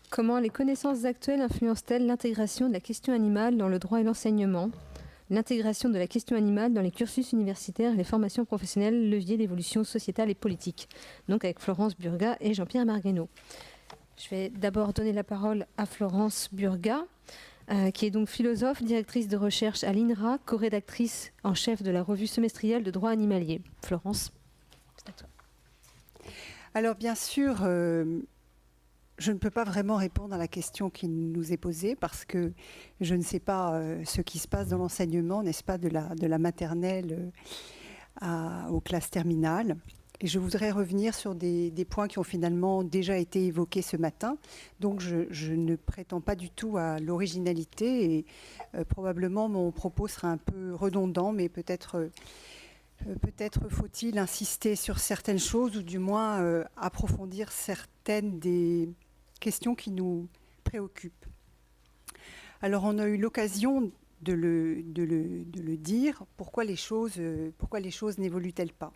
Comment les connaissances actuelles influencent-elles l'intégration de la question animale dans le droit et l'enseignement? L'intégration de la question animale dans les cursus universitaires et les formations professionnelles, levier d'évolution sociétale et politique. Donc avec Florence Burgat et Jean-Pierre Marguenot. Je vais d'abord donner la parole à Florence Burgat, qui est donc philosophe, directrice de recherche à l'INRA, co-rédactrice en chef de la revue semestrielle de droit animalier. Florence, c'est à toi. Alors bien sûr, je ne peux pas vraiment répondre à la question qui nous est posée parce que je ne sais pas ce qui se passe dans l'enseignement, n'est-ce pas, de la maternelle aux classes terminales. Et je voudrais revenir sur des points qui ont finalement déjà été évoqués ce matin. Donc je ne prétends pas du tout à l'originalité et probablement mon propos sera un peu redondant, mais peut-être faut-il insister sur certaines choses ou du moins approfondir certaines des questions qui nous préoccupent. Alors on a eu l'occasion de le dire, pourquoi les choses n'évoluent-elles pas?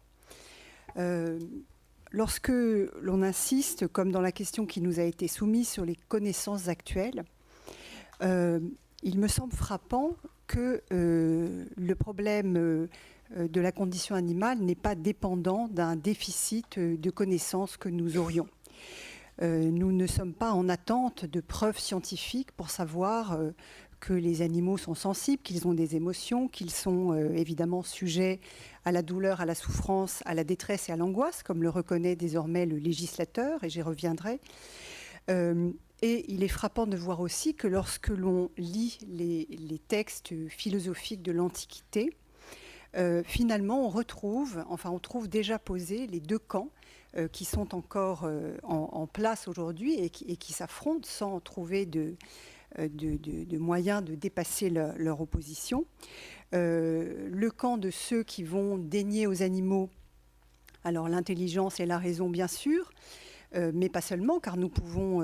Lorsque l'on insiste, comme dans la question qui nous a été soumise sur les connaissances actuelles, il me semble frappant que le problème de la condition animale n'est pas dépendant d'un déficit de connaissances que nous aurions. Nous ne sommes pas en attente de preuves scientifiques pour savoir que les animaux sont sensibles, qu'ils ont des émotions, qu'ils sont évidemment sujets à la douleur, à la souffrance, à la détresse et à l'angoisse, comme le reconnaît désormais le législateur, et j'y reviendrai. Et il est frappant de voir aussi que lorsque l'on lit les textes philosophiques de l'Antiquité, finalement on trouve déjà posés les deux camps qui sont encore en place aujourd'hui et qui s'affrontent sans trouver de moyens de dépasser leur opposition. Le camp de ceux qui vont dénier aux animaux alors l'intelligence et la raison bien sûr, mais pas seulement, car nous pouvons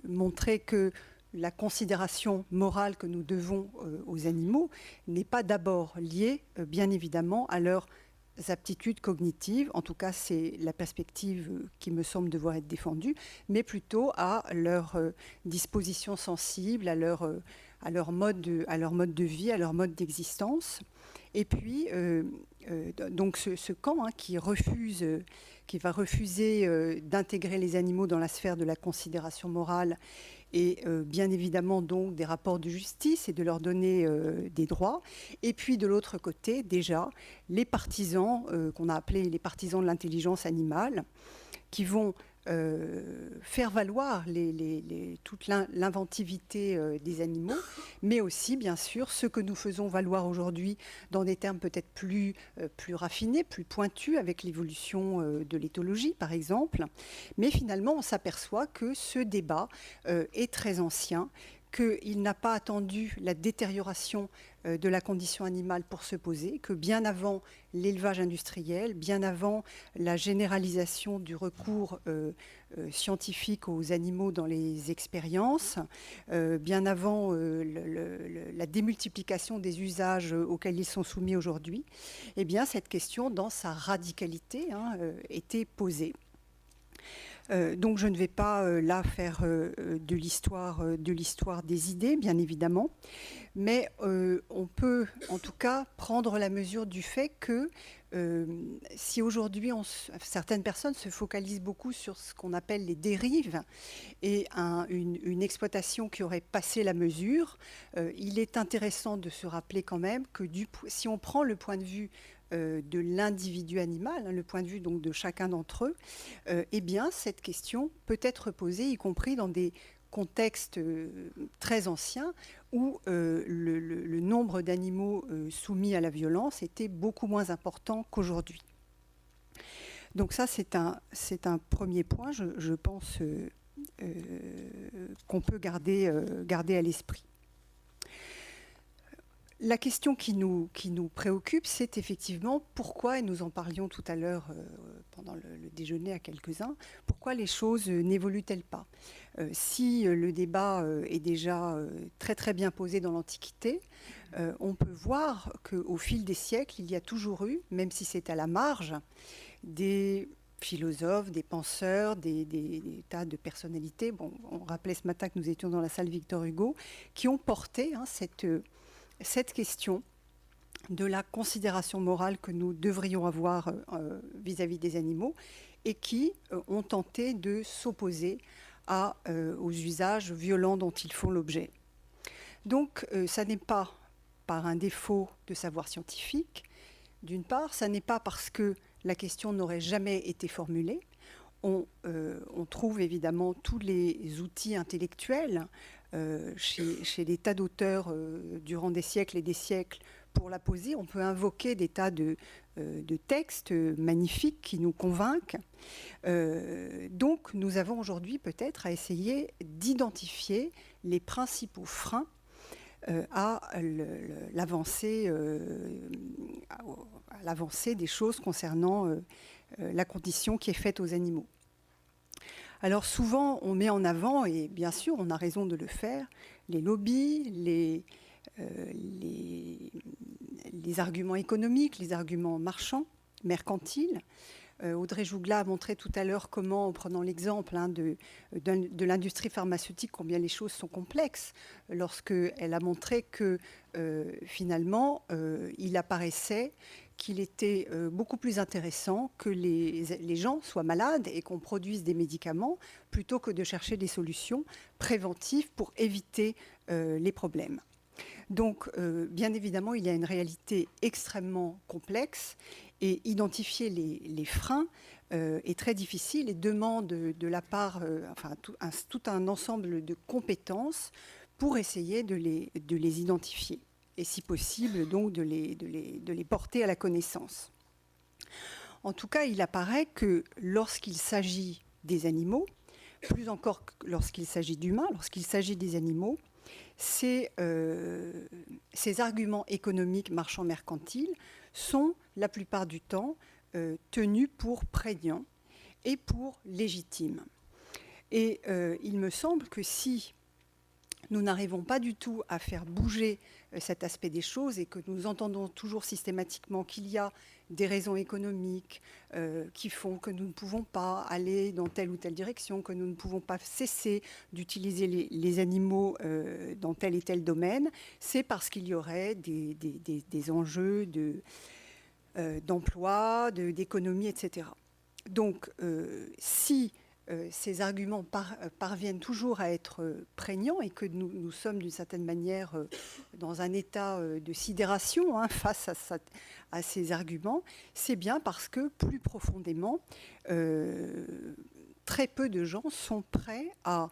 montrer que la considération morale que nous devons aux animaux n'est pas d'abord liée, bien évidemment, à leurs aptitudes cognitives, en tout cas c'est la perspective qui me semble devoir être défendue, mais plutôt à leur disposition sensible, à leur mode de vie, à leur mode d'existence. Et puis, donc ce camp qui va refuser d'intégrer les animaux dans la sphère de la considération morale et bien évidemment donc des rapports de justice et de leur donner des droits. Et puis de l'autre côté, déjà, les partisans qu'on a appelés les partisans de l'intelligence animale, qui vont faire valoir toute l'inventivité des animaux, mais aussi, bien sûr, ce que nous faisons valoir aujourd'hui dans des termes peut-être plus raffinés, plus pointus, avec l'évolution de l'éthologie, par exemple. Mais finalement, on s'aperçoit que ce débat est très ancien, qu'il n'a pas attendu la détérioration de la condition animale pour se poser, que bien avant l'élevage industriel, bien avant la généralisation du recours scientifique aux animaux dans les expériences, bien avant la démultiplication des usages auxquels ils sont soumis aujourd'hui, eh bien cette question, dans sa radicalité, était posée. Donc je ne vais pas là faire de l'histoire des idées, bien évidemment, mais on peut en tout cas prendre la mesure du fait que si aujourd'hui certaines personnes se focalisent beaucoup sur ce qu'on appelle les dérives et une exploitation qui aurait passé la mesure, il est intéressant de se rappeler quand même que si on prend le point de vue de l'individu animal, le point de vue donc de chacun d'entre eux, eh bien cette question peut être posée, y compris dans des contextes très anciens où le nombre d'animaux soumis à la violence était beaucoup moins important qu'aujourd'hui. Donc ça, c'est un premier point, je pense, qu'on peut garder à l'esprit. La question qui nous préoccupe, c'est effectivement pourquoi, et nous en parlions tout à l'heure pendant le déjeuner à quelques-uns, pourquoi les choses n'évoluent-elles pas? Si le débat est déjà très très bien posé dans l'Antiquité, on peut voir qu'au fil des siècles, il y a toujours eu, même si c'est à la marge, des philosophes, des penseurs, des tas de personnalités. Bon, on rappelait ce matin que nous étions dans la salle Victor Hugo, qui ont porté cette question de la considération morale que nous devrions avoir vis-à-vis des animaux et qui ont tenté de s'opposer aux usages violents dont ils font l'objet. Donc, ça n'est pas par un défaut de savoir scientifique, d'une part, ça n'est pas parce que la question n'aurait jamais été formulée. On trouve évidemment tous les outils intellectuels chez des tas d'auteurs durant des siècles et des siècles pour la poser. On peut invoquer des tas de textes magnifiques qui nous convainquent. Donc nous avons aujourd'hui peut-être à essayer d'identifier les principaux freins à l'avancée des choses concernant la condition qui est faite aux animaux. Alors souvent, on met en avant, et bien sûr, on a raison de le faire, les lobbies, les arguments économiques, les arguments marchands, mercantiles. Audrey Jougla a montré tout à l'heure comment, en prenant l'exemple de l'industrie pharmaceutique, combien les choses sont complexes, lorsqu'elle a montré que finalement, il apparaissait qu'il était beaucoup plus intéressant que les gens soient malades et qu'on produise des médicaments plutôt que de chercher des solutions préventives pour éviter les problèmes. Donc, bien évidemment, il y a une réalité extrêmement complexe et identifier les freins est très difficile et demande de la part, tout un ensemble de compétences pour essayer de les identifier et, si possible, donc de les porter à la connaissance. En tout cas, il apparaît que lorsqu'il s'agit des animaux, plus encore que lorsqu'il s'agit d'humains, lorsqu'il s'agit des animaux, ces arguments économiques marchands mercantiles sont la plupart du temps tenus pour prégnants et pour légitimes. Et il me semble que si nous n'arrivons pas du tout à faire bouger cet aspect des choses et que nous entendons toujours systématiquement qu'il y a des raisons économiques qui font que nous ne pouvons pas aller dans telle ou telle direction, que nous ne pouvons pas cesser d'utiliser les animaux dans tel et tel domaine, c'est parce qu'il y aurait des enjeux d'emploi, d'économie, etc. Donc, si ces arguments parviennent toujours à être prégnants et que nous sommes d'une certaine manière dans un état de sidération face à ces arguments, c'est bien parce que plus profondément, très peu de gens sont prêts à...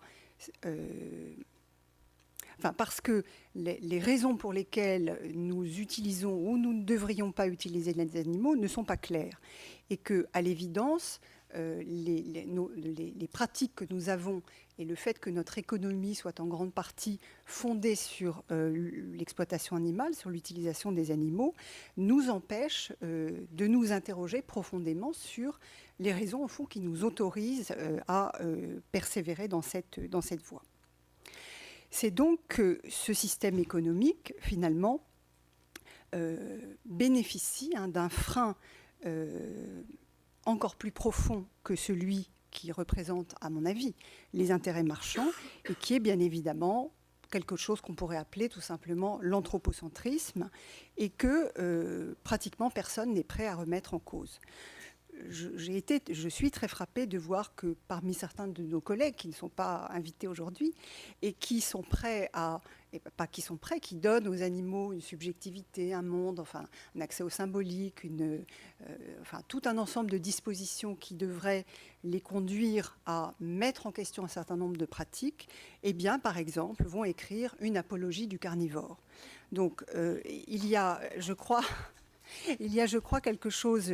parce que les raisons pour lesquelles nous utilisons ou nous ne devrions pas utiliser les animaux ne sont pas claires. Et qu'à l'évidence, les pratiques que nous avons et le fait que notre économie soit en grande partie fondée sur l'exploitation animale, sur l'utilisation des animaux, nous empêche de nous interroger profondément sur les raisons au fond qui nous autorisent à persévérer dans cette voie. C'est donc que ce système économique, finalement, bénéficie d'un frein encore plus profond que celui qui représente, à mon avis, les intérêts marchands, et qui est bien évidemment quelque chose qu'on pourrait appeler tout simplement l'anthropocentrisme, et que pratiquement personne n'est prêt à remettre en cause. Je suis très frappée de voir que parmi certains de nos collègues qui ne sont pas invités aujourd'hui et qui sont prêts qui donnent aux animaux une subjectivité, un monde, enfin un accès au symbolique, tout un ensemble de dispositions qui devraient les conduire à mettre en question un certain nombre de pratiques, eh bien, par exemple, vont écrire une apologie du carnivore. Donc, il y a, je crois, quelque chose,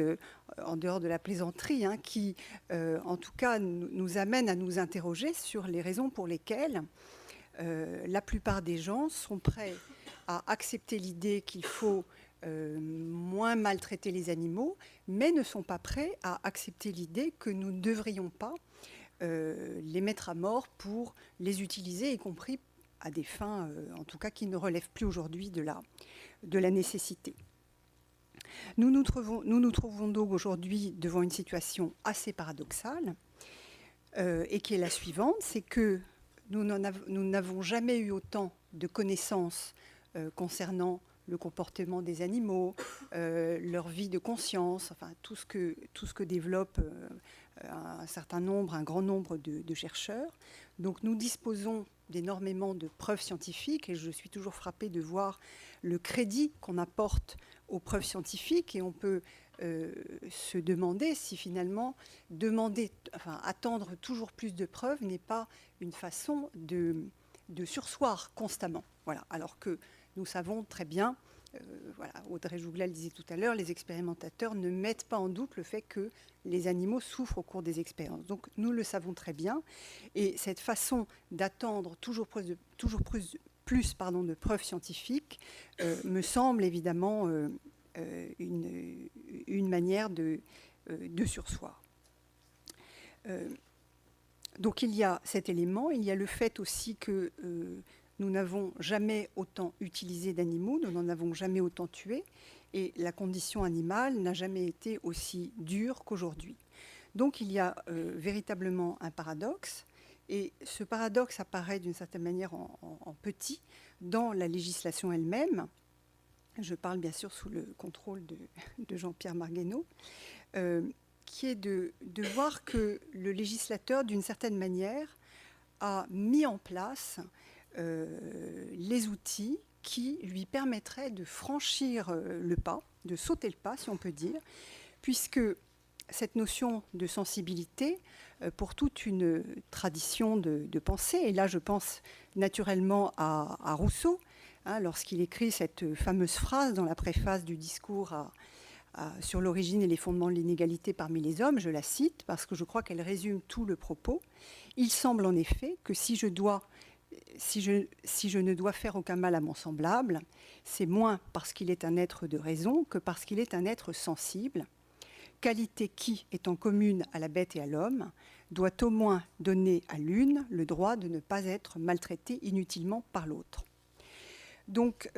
en dehors de la plaisanterie, qui, en tout cas, nous amène à nous interroger sur les raisons pour lesquelles la plupart des gens sont prêts à accepter l'idée qu'il faut moins maltraiter les animaux, mais ne sont pas prêts à accepter l'idée que nous ne devrions pas les mettre à mort pour les utiliser, y compris à des fins, en tout cas, qui ne relèvent plus aujourd'hui de la nécessité. Nous nous trouvons donc aujourd'hui devant une situation assez paradoxale et qui est la suivante, c'est que nous n'avons jamais eu autant de connaissances concernant le comportement des animaux, leur vie de conscience, enfin tout ce que développe un grand nombre de chercheurs. Donc nous disposons d'énormément de preuves scientifiques et je suis toujours frappée de voir le crédit qu'on apporte aux preuves scientifiques et on peut se demander si finalement attendre toujours plus de preuves n'est pas une façon de surseoir constamment. Voilà. Alors que nous savons très bien, Audrey Jouglal le disait tout à l'heure, les expérimentateurs ne mettent pas en doute le fait que les animaux souffrent au cours des expériences. Donc nous le savons très bien. Et cette façon d'attendre toujours plus de preuves scientifiques me semble évidemment une manière de surseoir. Donc il y a cet élément, il y a le fait aussi que nous n'avons jamais autant utilisé d'animaux, nous n'en avons jamais autant tué, et la condition animale n'a jamais été aussi dure qu'aujourd'hui. Donc il y a véritablement un paradoxe, et ce paradoxe apparaît d'une certaine manière en petit dans la législation elle-même. Je parle bien sûr sous le contrôle de Jean-Pierre Marguenot, qui est de voir que le législateur, d'une certaine manière, a mis en place les outils qui lui permettraient de franchir le pas, de sauter le pas, si on peut dire, puisque cette notion de sensibilité, pour toute une tradition de pensée, et là je pense naturellement à Rousseau, lorsqu'il écrit cette fameuse phrase dans la préface du discours sur l'origine et les fondements de l'inégalité parmi les hommes, je la cite parce que je crois qu'elle résume tout le propos. Il semble en effet que si je ne dois faire aucun mal à mon semblable, c'est moins parce qu'il est un être de raison que parce qu'il est un être sensible, qualité qui, étant commune à la bête et à l'homme, doit au moins donner à l'une le droit de ne pas être maltraitée inutilement par l'autre. Donc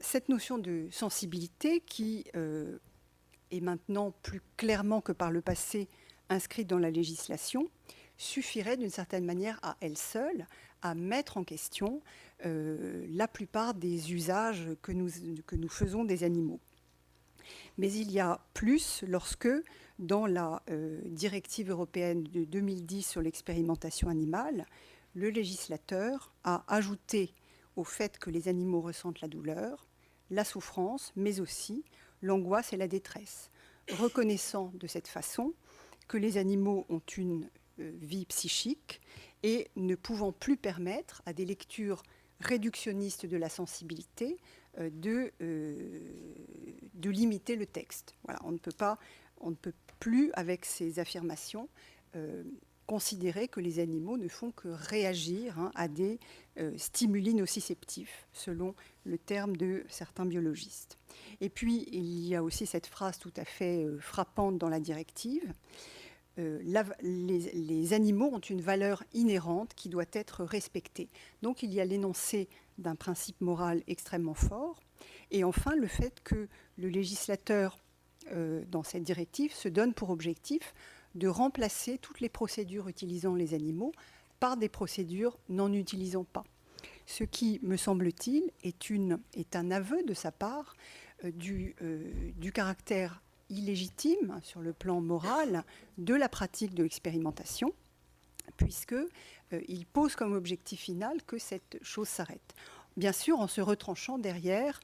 cette notion de sensibilité qui est maintenant plus clairement que par le passé inscrite dans la législation, suffirait d'une certaine manière à elle seule à mettre en question la plupart des usages que nous faisons des animaux. Mais il y a plus lorsque, dans la directive européenne de 2010 sur l'expérimentation animale, le législateur a ajouté au fait que les animaux ressentent la douleur, la souffrance, mais aussi l'angoisse et la détresse, reconnaissant de cette façon que les animaux ont une vie psychique et ne pouvant plus permettre à des lectures réductionnistes de la sensibilité de limiter le texte. Voilà, on ne peut plus, avec ces affirmations, considérer que les animaux ne font que réagir à des stimuli nociceptifs, selon le terme de certains biologistes. Et puis, il y a aussi cette phrase tout à fait frappante dans la directive. Les animaux ont une valeur inhérente qui doit être respectée. Donc il y a l'énoncé d'un principe moral extrêmement fort. Et enfin, le fait que le législateur, dans cette directive, se donne pour objectif de remplacer toutes les procédures utilisant les animaux par des procédures n'en utilisant pas. Ce qui, me semble-t-il, est un aveu de sa part du caractère illégitime sur le plan moral de la pratique de l'expérimentation, puisqu'il pose comme objectif final que cette chose s'arrête. Bien sûr, en se retranchant derrière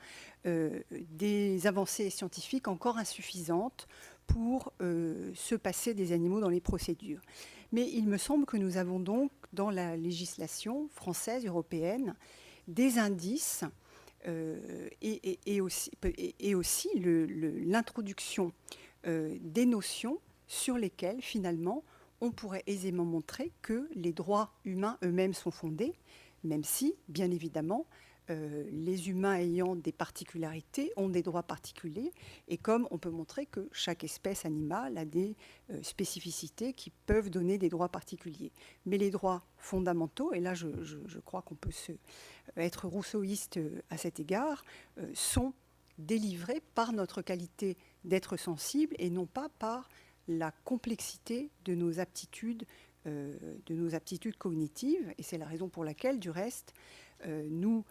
des avancées scientifiques encore insuffisantes pour se passer des animaux dans les procédures. Mais il me semble que nous avons donc, dans la législation française, européenne, des indices et aussi l'introduction des notions sur lesquelles, finalement, on pourrait aisément montrer que les droits humains eux-mêmes sont fondés, même si, bien évidemment, les humains ayant des particularités ont des droits particuliers, et comme on peut montrer que chaque espèce animale a des spécificités qui peuvent donner des droits particuliers. Mais les droits fondamentaux, et là je crois qu'on peut être rousseauiste à cet égard, sont délivrés par notre qualité d'être sensible et non pas par la complexité de nos aptitudes cognitives. Et c'est la raison pour laquelle, du reste, nous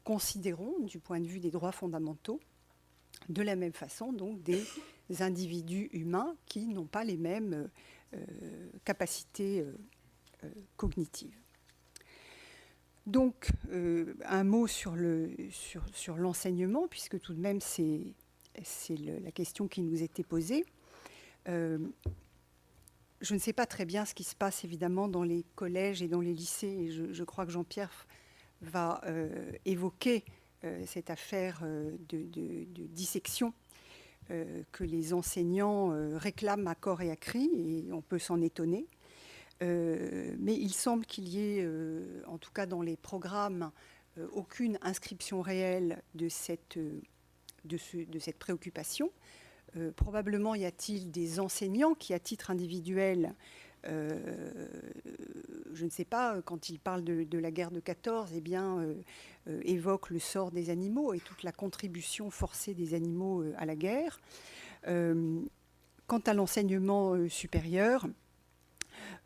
considérons, du point de vue des droits fondamentaux, de la même façon, donc, des individus humains qui n'ont pas les mêmes capacités cognitives. Donc, un mot sur l'enseignement, puisque tout de même, c'est la question qui nous était posée. Je ne sais pas très bien ce qui se passe, évidemment, dans les collèges et dans les lycées. Et je crois que Jean-Pierre va évoquer cette affaire de dissection que les enseignants réclament à corps et à cri, et on peut s'en étonner. Mais il semble qu'il y ait, en tout cas dans les programmes, aucune inscription réelle de cette préoccupation. Probablement y a-t-il des enseignants qui, à titre individuel, je ne sais pas, quand ils parlent de la guerre de 14, eh bien, évoquent le sort des animaux et toute la contribution forcée des animaux à la guerre. Quant à l'enseignement supérieur,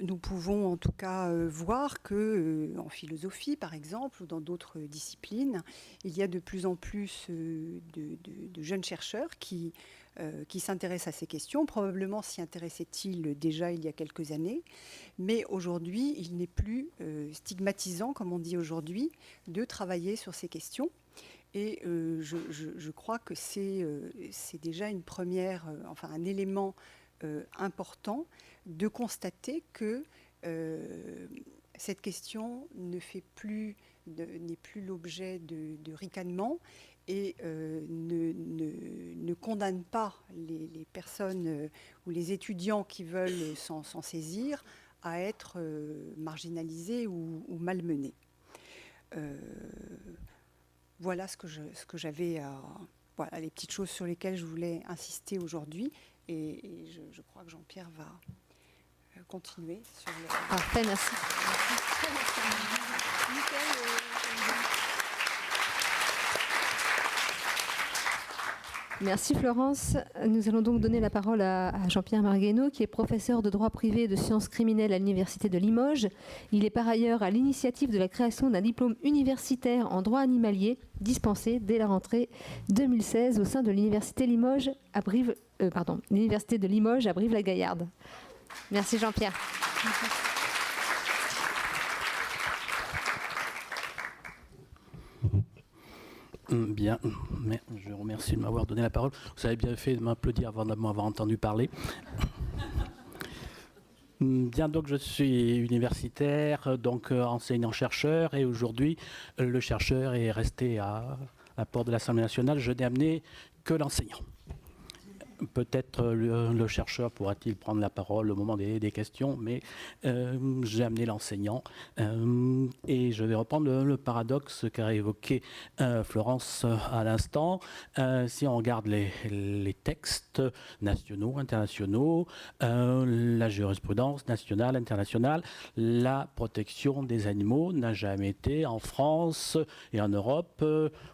nous pouvons en tout cas voir qu'en philosophie, par exemple, ou dans d'autres disciplines, il y a de plus en plus de jeunes chercheurs qui s'intéressent à ces questions. Probablement s'y intéressaient-ils déjà il y a quelques années, mais aujourd'hui, il n'est plus stigmatisant, comme on dit aujourd'hui, de travailler sur ces questions. Et je crois que c'est déjà une première, enfin un élément important de constater que cette question n'est plus l'objet de ricanement et ne condamne pas les personnes ou les étudiants qui veulent s'en saisir à être marginalisés ou malmenés. Voilà ce que j'avais à... Voilà les petites choses sur lesquelles je voulais insister aujourd'hui. Et je crois que Jean-Pierre va continuer sur le... Parfait, merci. Merci Florence. Nous allons donc donner la parole à Jean-Pierre Marguenot, qui est professeur de droit privé et de sciences criminelles à l'Université de Limoges. Il est par ailleurs à l'initiative de la création d'un diplôme universitaire en droit animalier, dispensé dès la rentrée 2016 au sein de l'Université l'Université de Limoges à Brive-la-Gaillarde. Merci Jean-Pierre. Bien, mais je remercie de m'avoir donné la parole. Vous avez bien fait de m'applaudir avant de m'avoir entendu parler. Bien, donc je suis universitaire, donc enseignant-chercheur, et aujourd'hui, le chercheur est resté à la porte de l'Assemblée nationale. Je n'ai amené que l'enseignant. Peut-être le chercheur pourra-t-il prendre la parole au moment des questions, mais j'ai amené l'enseignant et je vais reprendre le paradoxe qu'a évoqué Florence à l'instant. Si on regarde les textes nationaux, internationaux, la jurisprudence nationale, internationale, la protection des animaux n'a jamais été en France et en Europe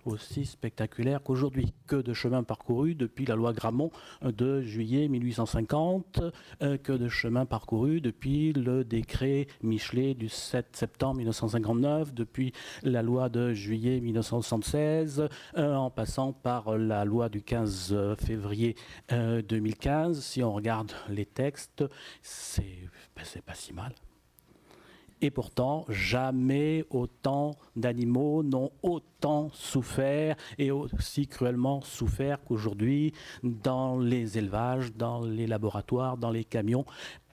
aussi spectaculaire qu'aujourd'hui. Que de chemin parcouru depuis la loi Grammont de juillet 1850, que de chemin parcouru depuis le décret Michelet du 7 septembre 1959, depuis la loi de juillet 1976, en passant par la loi du 15 février 2015. Si on regarde les textes, c'est pas si mal. Et pourtant, jamais autant d'animaux n'ont autant souffert et aussi cruellement souffert qu'aujourd'hui dans les élevages, dans les laboratoires, dans les camions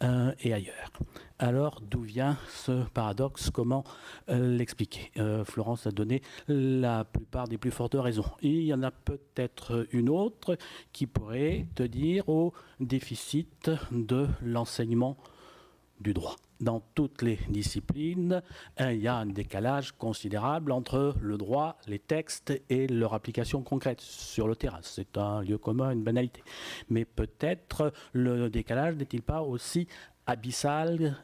et ailleurs. Alors, d'où vient ce paradoxe? Comment l'expliquer? Florence a donné la plupart des plus fortes raisons. Et il y en a peut-être une autre qui pourrait te dire au déficit de l'enseignement du droit. Dans toutes les disciplines, il y a un décalage considérable entre le droit, les textes et leur application concrète sur le terrain. C'est un lieu commun, une banalité. Mais peut-être le décalage n'est-il pas aussi abyssal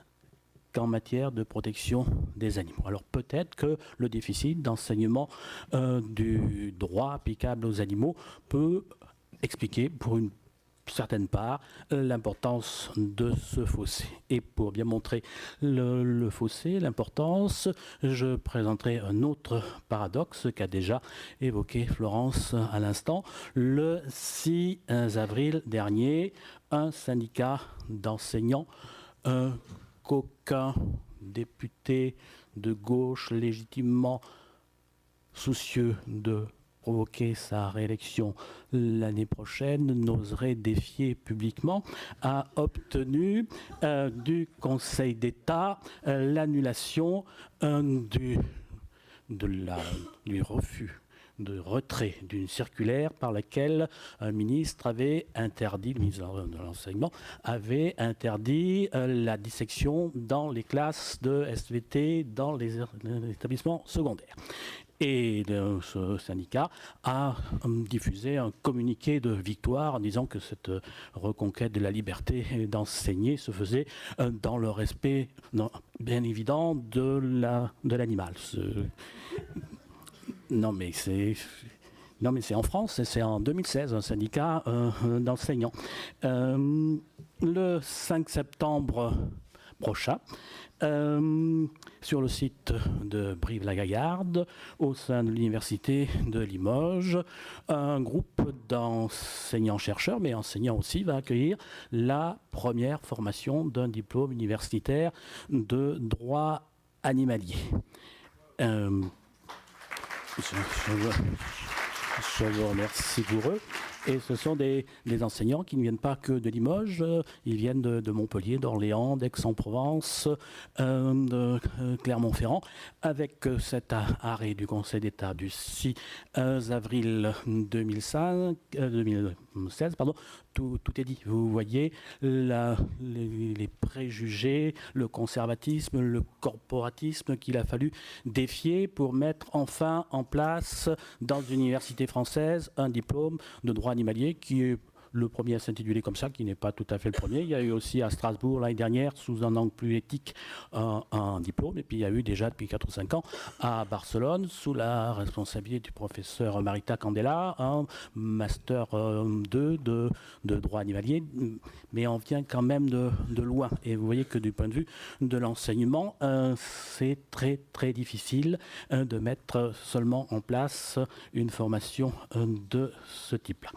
qu'en matière de protection des animaux. Alors peut-être que le déficit d'enseignement du droit applicable aux animaux peut expliquer pour une certaine part l'importance de ce fossé. Et pour bien montrer le fossé, l'importance, je présenterai un autre paradoxe qu'a déjà évoqué Florence à l'instant. Le 6 avril dernier, un syndicat d'enseignants qu'aucun député de gauche légitimement soucieux de provoquer sa réélection l'année prochaine, n'oserait défier publiquement, a obtenu du Conseil d'État l'annulation du refus de retrait d'une circulaire par laquelle un ministre avait interdit, le ministre de l'Enseignement, avait interdit la dissection dans les classes de SVT dans les établissements secondaires. Et ce syndicat a diffusé un communiqué de victoire en disant que cette reconquête de la liberté d'enseigner se faisait dans le respect, bien évident, de l'animal. Non, mais c'est en France, c'est en 2016, un syndicat d'enseignants. Le 5 septembre prochain, sur le site de Brive-la-Gaillarde, au sein de l'université de Limoges, un groupe d'enseignants-chercheurs, mais enseignants aussi, va accueillir la première formation d'un diplôme universitaire de droit animalier. Je vous remercie pour eux. Et ce sont des enseignants qui ne viennent pas que de Limoges, ils viennent de Montpellier, d'Orléans, d'Aix-en-Provence, de Clermont-Ferrand, avec cet arrêt du Conseil d'État du 6 avril 2016, tout est dit. Vous voyez les préjugés, le conservatisme, le corporatisme qu'il a fallu défier pour mettre enfin en place dans une université française un diplôme de droit animalier qui est le premier à s'intituler comme ça, qui n'est pas tout à fait le premier. Il y a eu aussi à Strasbourg l'année dernière, sous un angle plus éthique, un diplôme. Et puis il y a eu déjà depuis 4 ou 5 ans à Barcelone, sous la responsabilité du professeur Marita Candela, un master 2 de droit animalier. Mais on vient quand même de loin. Et vous voyez que du point de vue de l'enseignement, c'est très très difficile de mettre seulement en place une formation de ce type-là.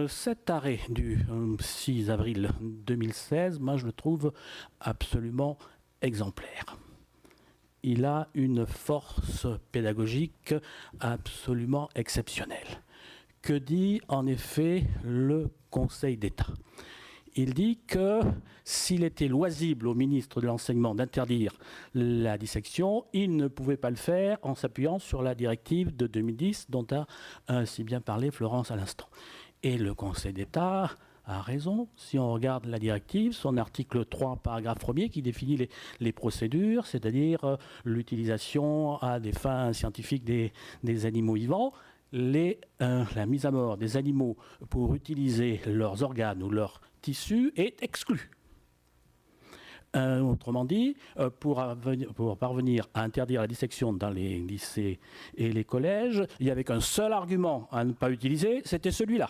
Cet arrêt du 6 avril 2016, moi je le trouve absolument exemplaire. Il a une force pédagogique absolument exceptionnelle. Que dit en effet le Conseil d'État ? Il dit que s'il était loisible au ministre de l'Enseignement d'interdire la dissection, il ne pouvait pas le faire en s'appuyant sur la directive de 2010 dont a si bien parlé Florence à l'instant. Et le Conseil d'État a raison. Si on regarde la directive, son article 3, paragraphe 1er, qui définit les procédures, c'est-à-dire l'utilisation à des fins scientifiques des animaux vivants, la mise à mort des animaux pour utiliser leurs organes ou leurs tissus est exclue. Autrement dit, pour parvenir à interdire la dissection dans les lycées et les collèges, il n'y avait qu'un seul argument à ne pas utiliser, c'était celui-là.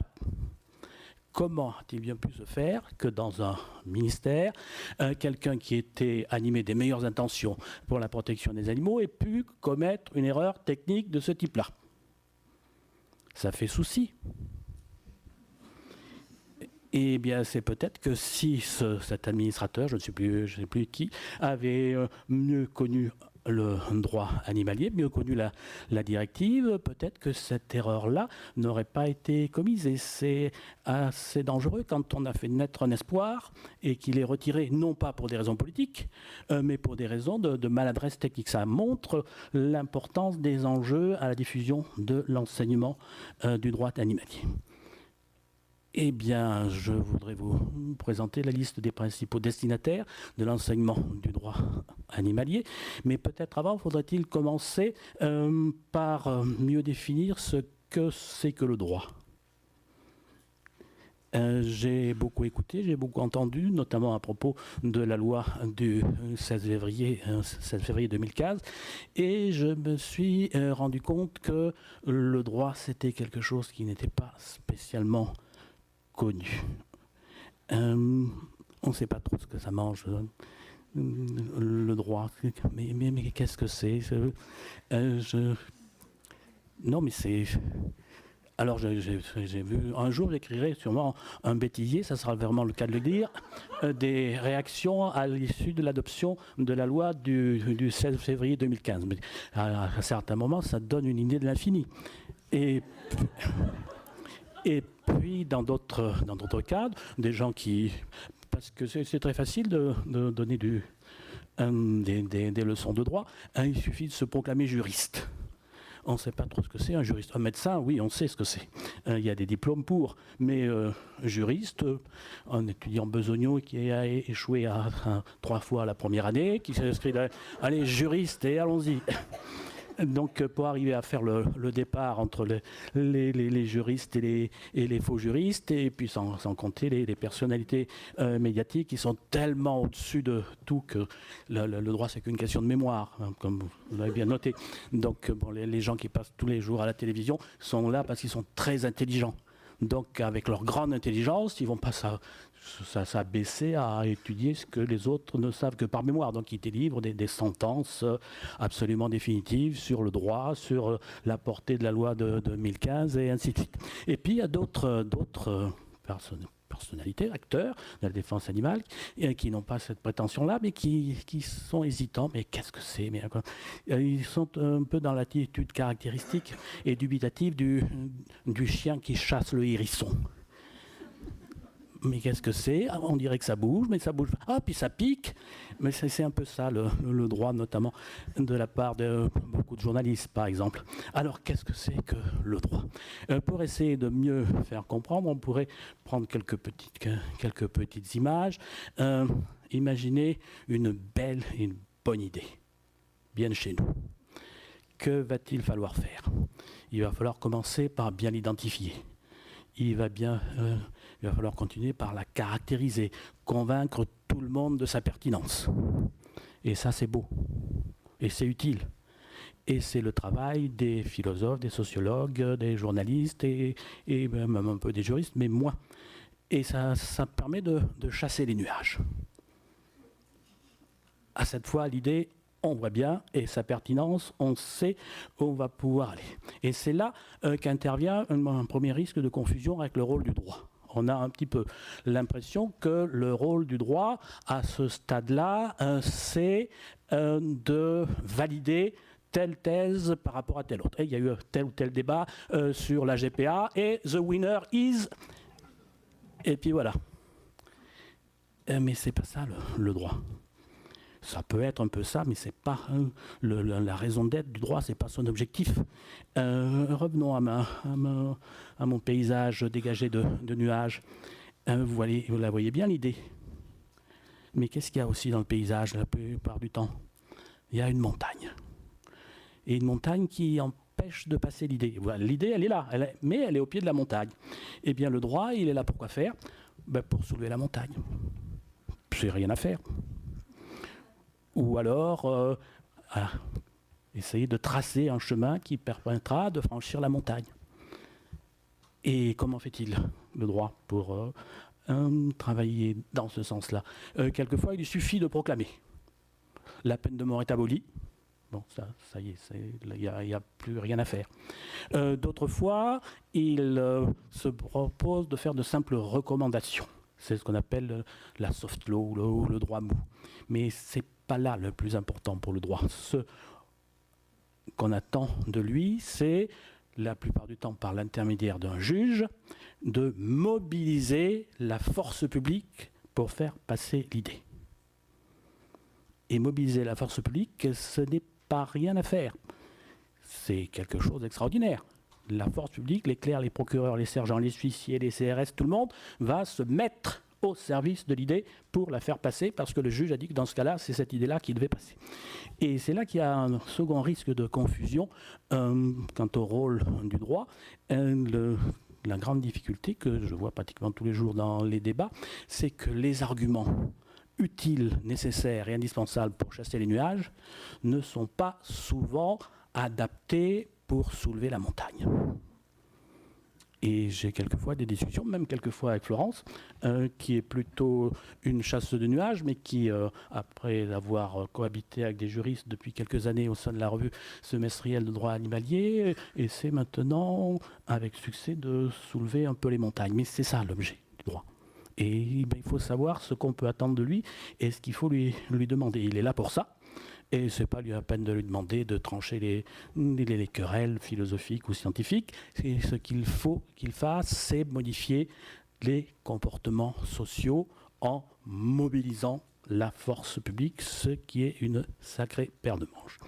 Comment a-t-il bien pu se faire que dans un ministère, quelqu'un qui était animé des meilleures intentions pour la protection des animaux ait pu commettre une erreur technique de ce type-là ? Ça fait souci. Eh bien, c'est peut-être que si cet administrateur, je ne sais plus qui, avait mieux connu le droit animalier, mieux connu la directive, peut-être que cette erreur-là n'aurait pas été commise. Et c'est assez dangereux quand on a fait naître un espoir et qu'il est retiré, non pas pour des raisons politiques, mais pour des raisons de maladresse technique. Ça montre l'importance des enjeux à la diffusion de l'enseignement du droit animalier. Eh bien, je voudrais vous présenter la liste des principaux destinataires de l'enseignement du droit animalier. Mais peut-être avant, faudrait-il commencer par mieux définir ce que c'est que le droit. J'ai beaucoup écouté, j'ai beaucoup entendu, notamment à propos de la loi du 16 février 2015, et je me suis rendu compte que le droit, c'était quelque chose qui n'était pas spécialement connu. On ne sait pas trop ce que ça mange, le droit. Mais qu'est-ce que c'est? Non, mais c'est... Alors, j'ai vu, un jour, j'écrirai sûrement un bêtisier, ça sera vraiment le cas de le dire, des réactions à l'issue de l'adoption de la loi du 16 février 2015. Mais à certains moments, ça donne une idée de l'infini. Et puis, dans d'autres cadres, des gens qui... Parce que c'est très facile de donner des leçons de droit. Il suffit de se proclamer juriste. On ne sait pas trop ce que c'est un juriste. Un médecin, oui, on sait ce que c'est. Il y a des diplômes pour. Mais juriste, un étudiant besogneux qui a échoué 3 fois la première année, qui s'est inscrit, allez, juriste, et allons-y. Donc, pour arriver à faire le départ entre les juristes et les faux juristes, et puis sans compter les personnalités médiatiques qui sont tellement au-dessus de tout que le droit, c'est qu'une question de mémoire, hein, comme vous l'avez bien noté. Donc, bon, les gens qui passent tous les jours à la télévision sont là parce qu'ils sont très intelligents. Donc, avec leur grande intelligence, ils ne vont pas s'abaisser à étudier ce que les autres ne savent que par mémoire. Donc, ils délivrent des sentences absolument définitives sur le droit, sur la portée de la loi de 2015 et ainsi de suite. Et puis, il y a d'autres personnalités, acteurs de la défense animale, qui n'ont pas cette prétention-là, mais qui sont hésitants. Mais qu'est-ce que c'est? Ils sont un peu dans l'attitude caractéristique et dubitative du chien qui chasse le hérisson. Mais qu'est-ce que c'est? On dirait que ça bouge, mais ça bouge pas. Ah, puis ça pique. Mais c'est un peu ça, le droit, notamment de la part de beaucoup de journalistes, par exemple. Alors, qu'est-ce que c'est que le droit? Pour essayer de mieux faire comprendre, on pourrait prendre quelques petites images. Imaginez une belle et une bonne idée, bien chez nous. Que va-t-il falloir faire? Il va falloir commencer par bien l'identifier. Il va falloir continuer par la caractériser, convaincre tout le monde de sa pertinence. Et ça, c'est beau. Et c'est utile. Et c'est le travail des philosophes, des sociologues, des journalistes et même un peu des juristes, mais moins. Et ça permet de chasser les nuages. À cette fois, l'idée, on voit bien, et sa pertinence, on sait où on va pouvoir aller. Et c'est là qu'intervient un premier risque de confusion avec le rôle du droit. On a un petit peu l'impression que le rôle du droit, à ce stade-là, c'est de valider telle thèse par rapport à telle autre. Et il y a eu tel ou tel débat sur la GPA, et the winner is... Et puis voilà. Mais c'est pas ça le droit. Ça peut être un peu ça, mais c'est pas la raison d'être du droit, c'est pas son objectif. Revenons à mon paysage dégagé de nuages. Vous la voyez bien, l'idée. Mais qu'est-ce qu'il y a aussi dans le paysage la plupart du temps? Il y a une montagne. Et une montagne qui empêche de passer l'idée. Voilà, l'idée, elle est là, mais elle est au pied de la montagne. Eh bien, le droit, il est là pour quoi faire? Pour soulever la montagne. C'est rien à faire. Ou alors, essayer de tracer un chemin qui permettra de franchir la montagne. Et comment fait-il, le droit, pour travailler dans ce sens-là? Quelquefois, il suffit de proclamer. La peine de mort est abolie. Bon, ça y est, il n'y a plus rien à faire. D'autres fois, il se propose de faire de simples recommandations. C'est ce qu'on appelle la soft law, le droit mou. Mais c'est pas là le plus important pour le droit. Ce qu'on attend de lui, c'est, la plupart du temps par l'intermédiaire d'un juge, de mobiliser la force publique pour faire passer l'idée. Et mobiliser la force publique, ce n'est pas rien à faire. C'est quelque chose d'extraordinaire. La force publique, les clercs, les procureurs, les sergents, les huissiers, les CRS, tout le monde va se mettre au service de l'idée pour la faire passer, parce que le juge a dit que dans ce cas-là, c'est cette idée-là qui devait passer. Et c'est là qu'il y a un second risque de confusion quant au rôle du droit. la grande difficulté que je vois pratiquement tous les jours dans les débats, c'est que les arguments utiles, nécessaires et indispensables pour chasser les nuages ne sont pas souvent adaptés pour soulever la montagne. Et j'ai quelquefois des discussions, même quelquefois avec Florence, qui est plutôt une chasse de nuages, mais qui, après avoir cohabité avec des juristes depuis quelques années au sein de la revue semestrielle de droit animalier, essaie maintenant, avec succès, de soulever un peu les montagnes. Mais c'est ça l'objet du droit. Et il faut savoir ce qu'on peut attendre de lui et ce qu'il faut lui demander. Il est là pour ça. Et ce n'est pas la peine de lui demander de trancher les querelles philosophiques ou scientifiques. Et ce qu'il faut qu'il fasse, c'est modifier les comportements sociaux en mobilisant la force publique, ce qui est une sacrée paire de manches.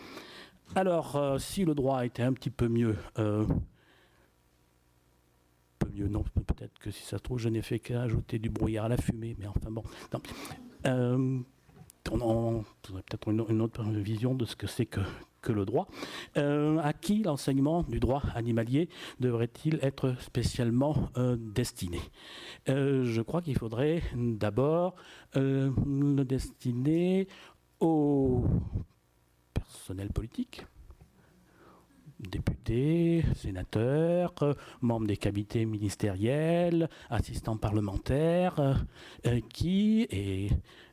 Alors, si le droit était un petit peu mieux... non, peut-être que si ça se trouve, je n'ai fait qu'ajouter du brouillard à la fumée, mais enfin bon... Non. On aurait peut-être une autre vision de ce que c'est que le droit. À qui l'enseignement du droit animalier devrait-il être spécialement destiné ? Je crois qu'il faudrait d'abord le destiner aux personnels politiques, députés, sénateurs, membres des cabinets ministériels, assistants parlementaires, et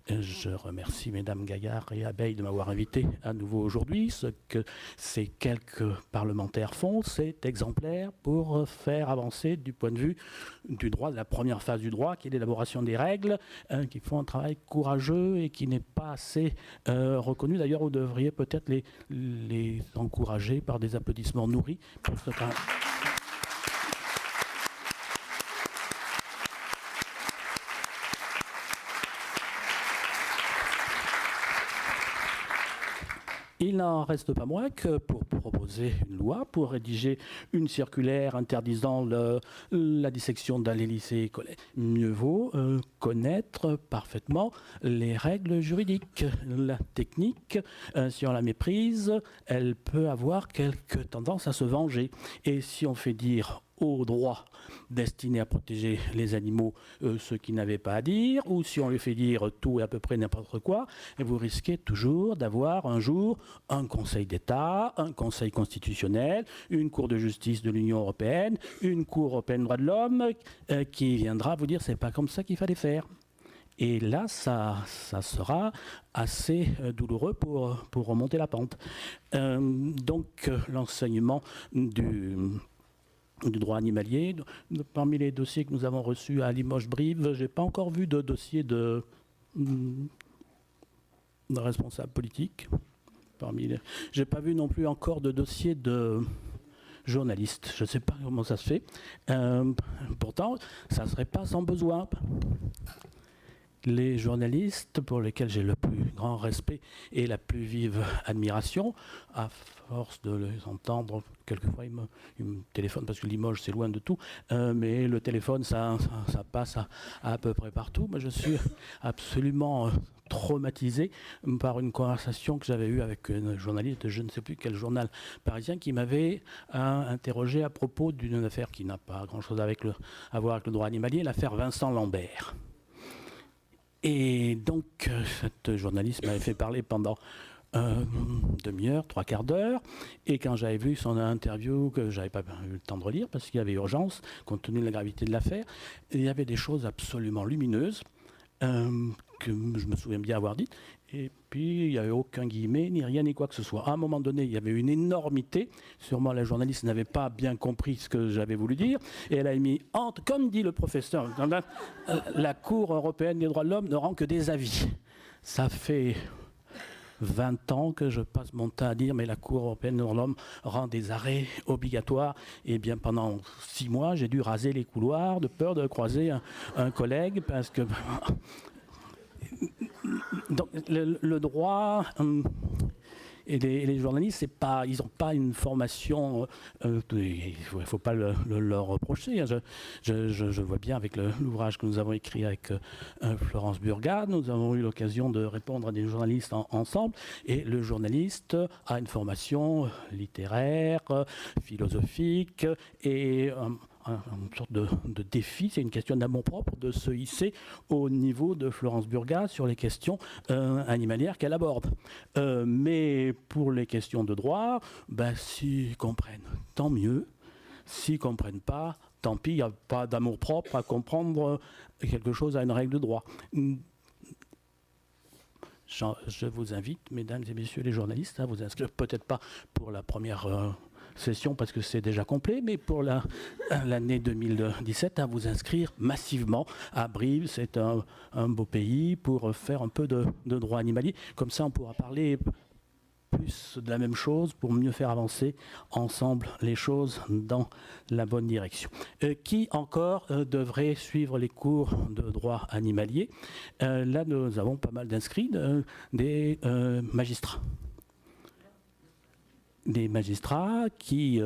je remercie mesdames Gaillard et Abeille de m'avoir invité à nouveau aujourd'hui. Ce que ces quelques parlementaires font, c'est exemplaire pour faire avancer du point de vue du droit, de la première phase du droit, qui est l'élaboration des règles, qui font un travail courageux et qui n'est pas assez reconnu. D'ailleurs, vous devriez peut-être les encourager par des applaudissements nourris pour ce travail. Il n'en reste pas moins que pour proposer une loi, pour rédiger une circulaire interdisant la dissection dans les lycées et collèges, mieux vaut connaître parfaitement les règles juridiques. La technique, si on la méprise, elle peut avoir quelque tendance à se venger. Et si on fait dire au droit destiné à protéger les animaux ce qui n'avaient pas à dire, ou si on lui fait dire tout et à peu près n'importe quoi, et vous risquez toujours d'avoir un jour un Conseil d'État, un Conseil constitutionnel, une Cour de justice de l'Union européenne, une Cour européenne des droits de l'homme qui viendra vous dire c'est pas comme ça qu'il fallait faire. Et là, ça sera assez douloureux pour remonter la pente. Donc l'enseignement du droit animalier. Parmi les dossiers que nous avons reçus à Limoges-Brive, je n'ai pas encore vu de dossier de responsables politiques. Je n'ai pas vu non plus encore de dossier de journalistes. Je ne sais pas comment ça se fait. Pourtant, ça ne serait pas sans besoin. Les journalistes, pour lesquels j'ai le plus grand respect et la plus vive admiration, à force de les entendre, quelquefois ils me téléphonent, parce que Limoges c'est loin de tout, mais le téléphone ça passe à peu près partout. Moi je suis absolument traumatisé par une conversation que j'avais eue avec une journaliste de je ne sais plus quel journal parisien qui m'avait interrogé à propos d'une affaire qui n'a pas grand-chose à voir avec le droit animalier, l'affaire Vincent Lambert. Et donc, cette journaliste m'avait fait parler pendant demi-heure, 3/4 d'heure. Et quand j'avais vu son interview, que je n'avais pas eu le temps de relire, parce qu'il y avait urgence, compte tenu de la gravité de l'affaire, il y avait des choses absolument lumineuses que je me souviens bien avoir dites. Et puis, il n'y avait aucun guillemet, ni rien, ni quoi que ce soit. À un moment donné, il y avait une énormité. Sûrement, la journaliste n'avait pas bien compris ce que j'avais voulu dire. Et elle a mis, comme dit le professeur, la Cour européenne des droits de l'homme ne rend que des avis. Ça fait 20 ans que je passe mon temps à dire, mais la Cour européenne des droits de l'homme rend des arrêts obligatoires. Et bien, pendant 6 mois, j'ai dû raser les couloirs de peur de croiser un collègue, parce que... Donc, le droit et les journalistes, ils n'ont pas une formation, il ne faut pas leur reprocher. Je vois bien avec l'ouvrage que nous avons écrit avec Florence Burgat, nous avons eu l'occasion de répondre à des journalistes ensemble, et le journaliste a une formation littéraire, philosophique, et une sorte de défi, c'est une question d'amour-propre de se hisser au niveau de Florence Burga sur les questions animalières qu'elle aborde. Mais pour les questions de droit, s'ils comprennent, tant mieux. S'ils ne comprennent pas, tant pis, il n'y a pas d'amour-propre à comprendre quelque chose à une règle de droit. Je vous invite, mesdames et messieurs les journalistes, à vous inscrire, peut-être pas pour la première session parce que c'est déjà complet, mais pour l'année 2017, à vous inscrire massivement à Brive. C'est un beau pays pour faire un peu de droit animalier. Comme ça, on pourra parler plus de la même chose pour mieux faire avancer ensemble les choses dans la bonne direction. Qui encore devrait suivre les cours de droit animalier? Là, nous avons pas mal d'inscrits, des magistrats. Des magistrats qui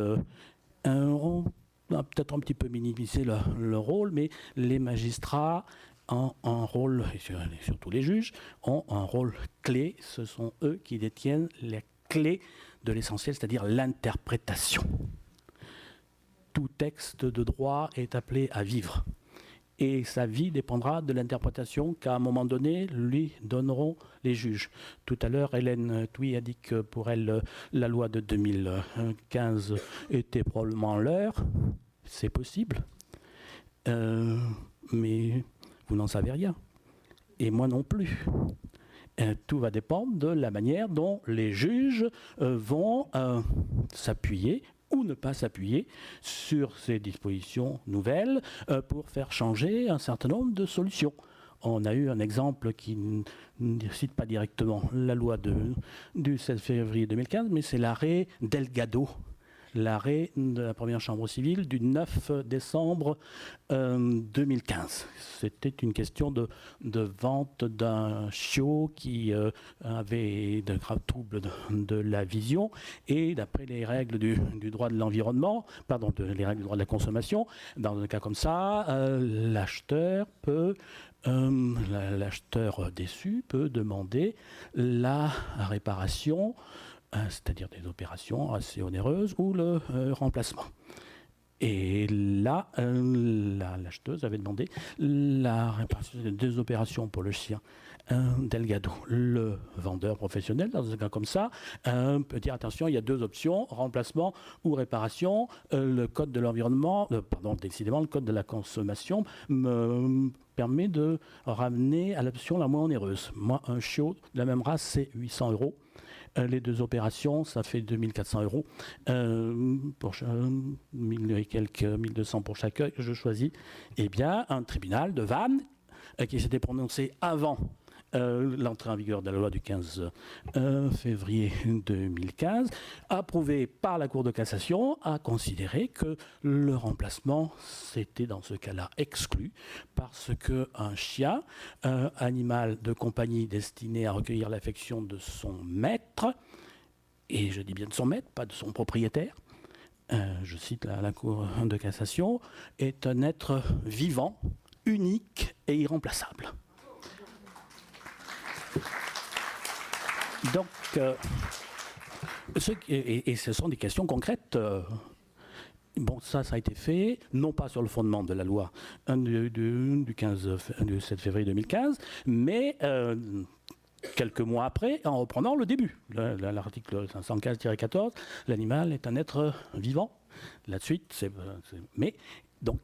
ont peut-être un petit peu minimisé leur rôle, mais les magistrats ont un rôle, et surtout les juges, ont un rôle clé. Ce sont eux qui détiennent les clés de l'essentiel, c'est-à-dire l'interprétation. Tout texte de droit est appelé à vivre. Et sa vie dépendra de l'interprétation qu'à un moment donné lui donneront les juges. Tout à l'heure, Hélène Thuy a dit que pour elle, la loi de 2015 était probablement l'heure. C'est possible. Mais vous n'en savez rien. Et moi non plus. Tout va dépendre de la manière dont les juges vont s'appuyer ou ne pas s'appuyer sur ces dispositions nouvelles pour faire changer un certain nombre de solutions. On a eu un exemple qui ne cite pas directement la loi du 16 février 2015, mais c'est l'arrêt Delgado, l'arrêt de la première chambre civile du 9 décembre 2015. C'était une question de vente d'un chiot qui avait de graves troubles de la vision, et d'après les règles du droit de l'environnement, les règles du droit de la consommation, dans un cas comme ça, l'acheteur déçu peut demander la réparation, c'est-à-dire des opérations assez onéreuses, ou le remplacement. Et là, l'acheteuse avait demandé la réparation des opérations pour le chien Delgado. Le vendeur professionnel, dans un cas comme ça, peut dire attention, il y a deux options, remplacement ou réparation. Le code de l'environnement, décidément, le code de la consommation me permet de ramener à l'option la moins onéreuse. Moi, un chiot de la même race, c'est 800 €. Les deux opérations, ça fait 2400 €. Pour 1000 et quelques, 1200 pour chaque, je choisis un tribunal de Vannes qui s'était prononcé avant l'entrée en vigueur de la loi du 15 février 2015, approuvé par la Cour de cassation, a considéré que le remplacement, c'était dans ce cas-là exclu, parce qu'un chien, animal de compagnie destiné à recueillir l'affection de son maître, et je dis bien de son maître, pas de son propriétaire, je cite la Cour de cassation, est un être vivant, unique et irremplaçable. Donc, ce sont des questions concrètes. Ça a été fait, non pas sur le fondement de la loi du 7 février 2015, mais quelques mois après, en reprenant le début. L'article 515-14, l'animal est un être vivant. La suite, mais donc,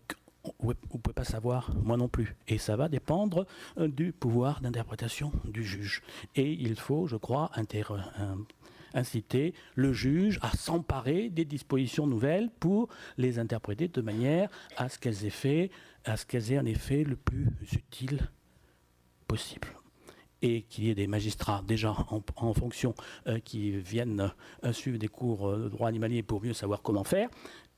vous ne pouvez pas savoir, moi non plus. Et ça va dépendre du pouvoir d'interprétation du juge. Et il faut, je crois, inciter le juge à s'emparer des dispositions nouvelles pour les interpréter de manière à ce qu'elles aient un effet le plus utile possible. Et qu'il y ait des magistrats déjà en fonction qui viennent suivre des cours de droit animalier pour mieux savoir comment faire.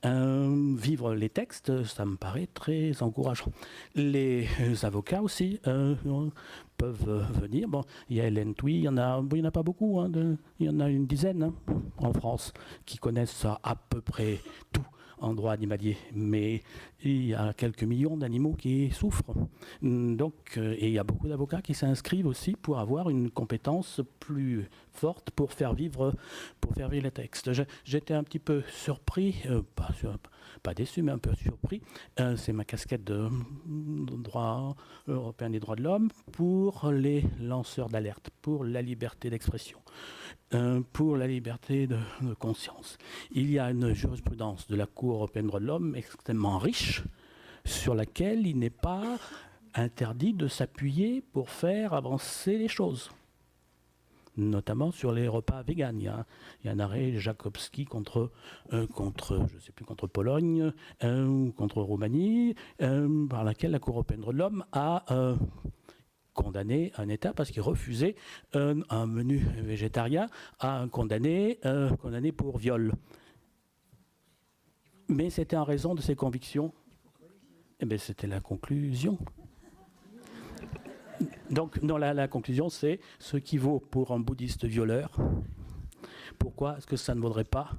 Vivre les textes, ça me paraît très encourageant. Les avocats aussi peuvent venir. Il y a Hélène Thuy, il n'y en a pas beaucoup, il y en a une dizaine en France qui connaissent à peu près tout en droit animalier, mais il y a quelques millions d'animaux qui souffrent. Donc, et il y a beaucoup d'avocats qui s'inscrivent aussi pour avoir une compétence plus forte pour faire vivre les textes. J'étais un petit peu surpris, pas déçu, mais un peu surpris. C'est ma casquette de droit européen des droits de l'homme pour les lanceurs d'alerte, pour la liberté d'expression, pour la liberté de conscience. Il y a une jurisprudence de la Cour européenne des droits de l'homme extrêmement riche sur laquelle il n'est pas interdit de s'appuyer pour faire avancer les choses, notamment sur les repas véganes. Il y a un arrêt Jakobski contre Pologne ou contre Roumanie, par laquelle la Cour européenne des droits de l'homme a condamné un État parce qu'il refusait un menu végétarien, à un condamné pour viol. Mais c'était en raison de ses convictions. Eh bien, c'était la conclusion. Donc, non, la conclusion, c'est ce qui vaut pour un bouddhiste violeur. Pourquoi est-ce que ça ne vaudrait pas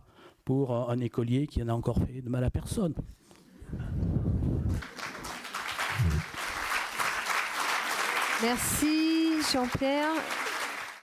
pour un écolier qui n'a encore fait de mal à personne? Merci Jean-Pierre.